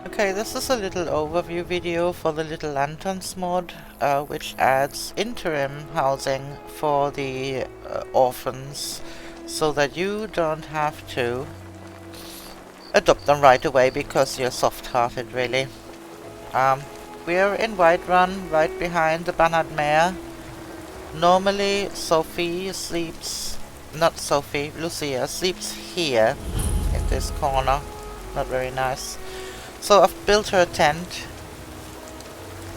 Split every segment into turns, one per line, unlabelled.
Okay, this is a little overview video for the Little Lanterns mod, which adds interim housing for the orphans, so that you don't have to adopt them right away because you're soft-hearted, really. We're in Whiterun, right behind the Bannered Mare. Normally, Lucia sleeps here, in this corner. Not very nice. So I've built her a tent.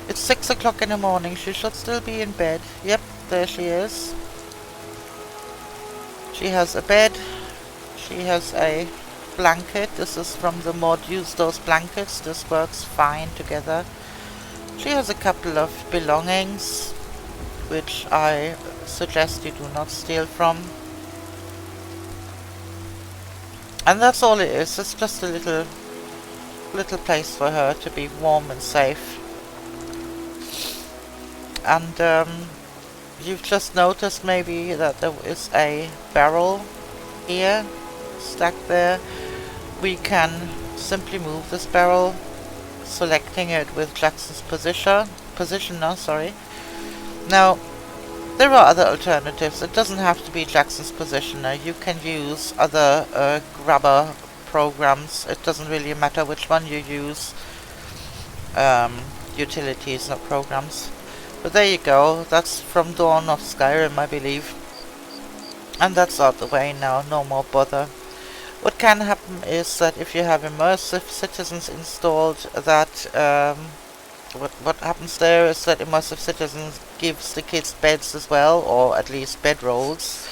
It's 6 o'clock in the morning, she should still be in bed. Yep, there she is. She has a bed, she has a blanket. This is from the mod Use Those Blankets, this works fine together. She has a couple of belongings, which I suggest you do not steal from. And that's all it is, it's just a little place for her to be warm and safe. And you've just noticed maybe that there is a barrel here, stacked there. We can simply move this barrel, selecting it with Jackson's positioner, sorry. Now, there are other alternatives. It doesn't have to be Jackson's positioner. You can use other grabber programs. It doesn't really matter which one you use. Utilities, not programs. But there you go. That's from Dawn of Skyrim, I believe. And that's out the way now. No more bother. What can happen is that if you have immersive citizens installed, that what happens there is that immersive citizens gives the kids beds as well, or at least bedrolls,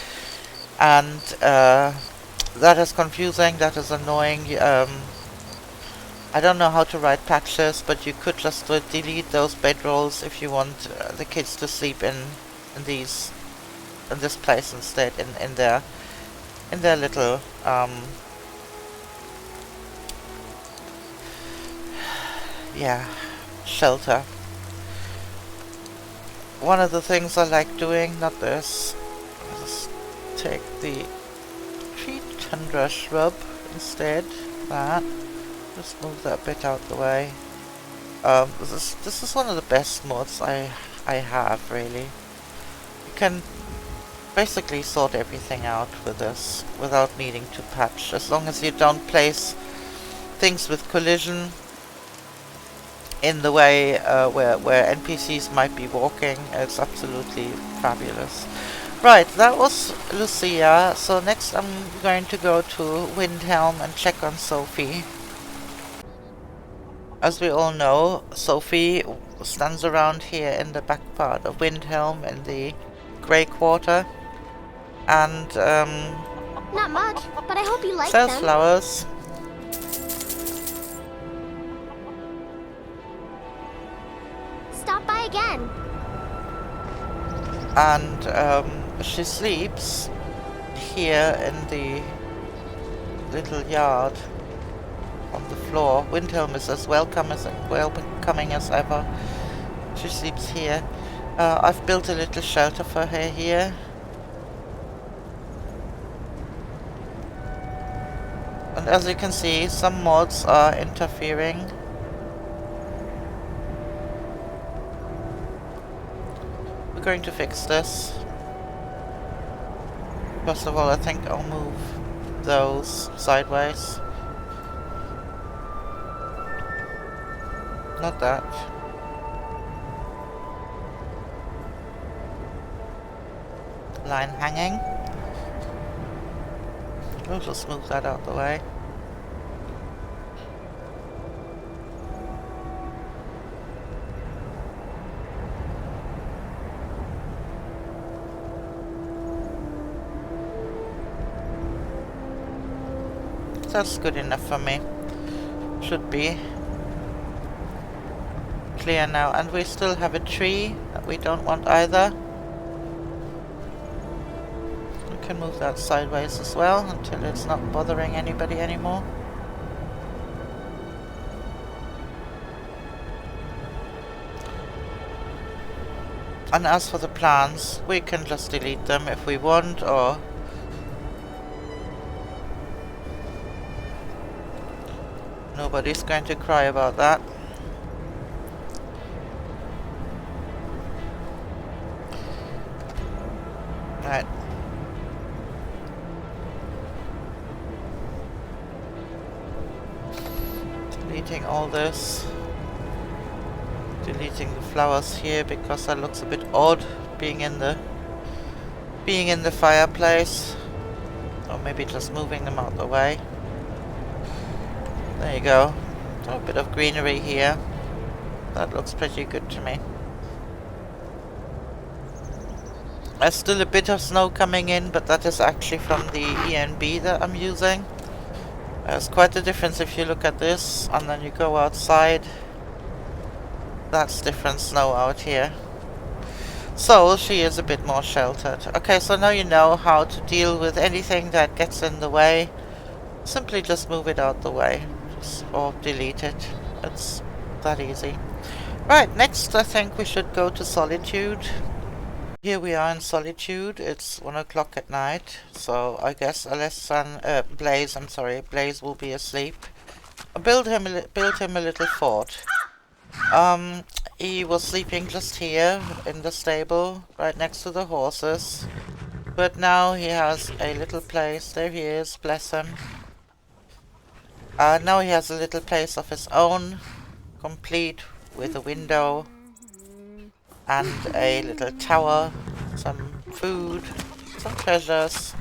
and that is confusing, that is annoying. I don't know how to write patches, but you could just delete those bedrolls if you want the kids to sleep in this place instead, in their little yeah, shelter. One of the things I like doing, not this, let's take the tree tundra shrub instead, that. Just move that bit out the way. This is one of the best mods I have, really. You can basically sort everything out with this without needing to patch, as long as you don't place things with collision in the way where NPCs might be walking. It's absolutely fabulous. Right, that was Lucia. So next I'm going to go to Windhelm and check on Sophie. As we all know, Sophie stands around here in the back part of Windhelm in the Grey Quarter, and
not much, but I hope you like
sells
them.
flowers.
Stop by again.
And she sleeps here in the little yard on the floor. Windhelm is as welcoming as ever. She sleeps here. I've built a little shelter for her here. And as you can see, some mods are interfering. We're going to fix this. First of all, I think I'll move those sideways. Not that. Line hanging. We'll just move that out the way. That's good enough for me. Should be clear now. And we still have a tree that we don't want either. We can move that sideways as well until it's not bothering anybody anymore. And as for the plants, we can just delete them if we want, or Nobody's going to cry about that. Right. Deleting all this. Deleting the flowers here because that looks a bit odd being in the fireplace. Or maybe just moving them out the way. There you go. A bit of greenery here. That looks pretty good to me. There's still a bit of snow coming in, but that is actually from the ENB that I'm using. There's quite a difference if you look at this and then you go outside. That's different snow out here. So she is a bit more sheltered. Okay, so now you know how to deal with anything that gets in the way. Simply just move it out the way. Or delete it. It's that easy. Right, next I think we should go to Solitude. Here we are in Solitude. It's 1 o'clock at night. So I guess Blaze will be asleep. I built him a little fort. He was sleeping just here in the stable, right next to the horses. But now he has a little place. There he is, bless him. Now he has a little place of his own, complete with a window and a little tower, some food, some pleasures.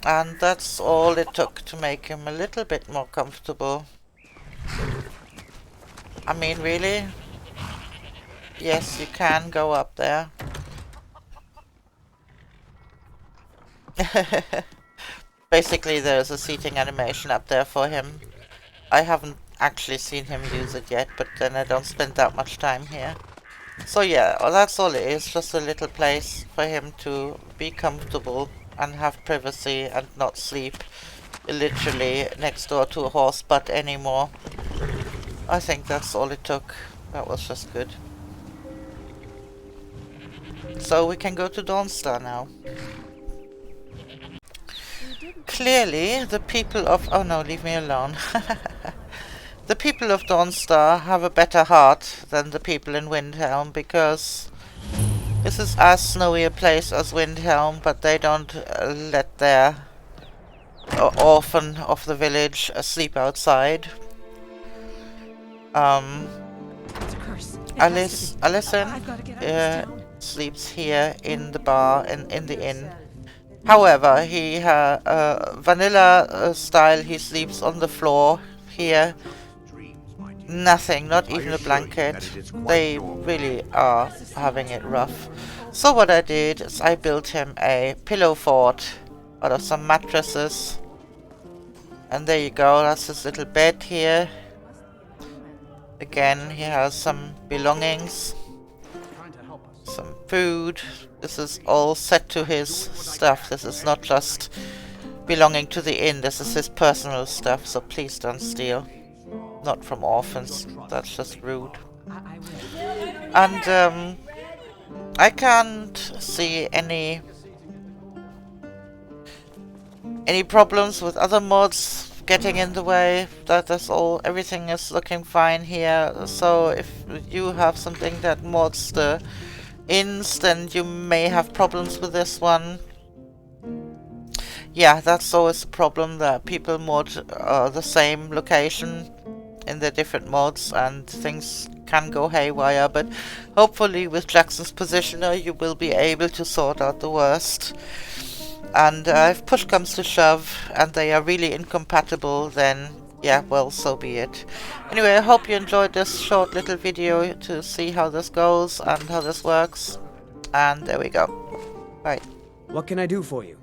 And that's all it took to make him a little bit more comfortable. I mean, really? Yes, you can go up there. Basically, there's a seating animation up there for him. I haven't actually seen him use it yet, but then I don't spend that much time here. So yeah, well, that's all it is, just a little place for him to be comfortable and have privacy and not sleep literally next door to a horse butt anymore. I think that's all it took. That was just good. So we can go to Dawnstar now. Clearly, the people of... Oh no, leave me alone. The people of Dawnstar have a better heart than the people in Windhelm, because this is as snowy a place as Windhelm, but they don't let their orphan of the village sleep outside. Alison sleeps here in the bar and in the inn. However, he vanilla style, he sleeps on the floor here. Nothing, not even a blanket. They really are having it rough. So what I did is I built him a pillow fort out of some mattresses. And there you go, that's his little bed here. Again, he has some belongings. Some food. This is all set to his stuff. This is not just belonging to the inn. This is his personal stuff, so please don't steal. Not from orphans. That's just rude. And I can't see any problems with other mods getting in the way. That's all. Everything is looking fine here. So if you have something that mods the inns, then you may have problems with this one. Yeah, that's always a problem, that people mod the same location in their different mods and things can go haywire, but hopefully with Jackson's Positioner you will be able to sort out the worst. And if push comes to shove and they are really incompatible, then yeah, well, so be it. Anyway, I hope you enjoyed this short little video to see how this goes and how this works. And there we go. Bye.
What can I do for you?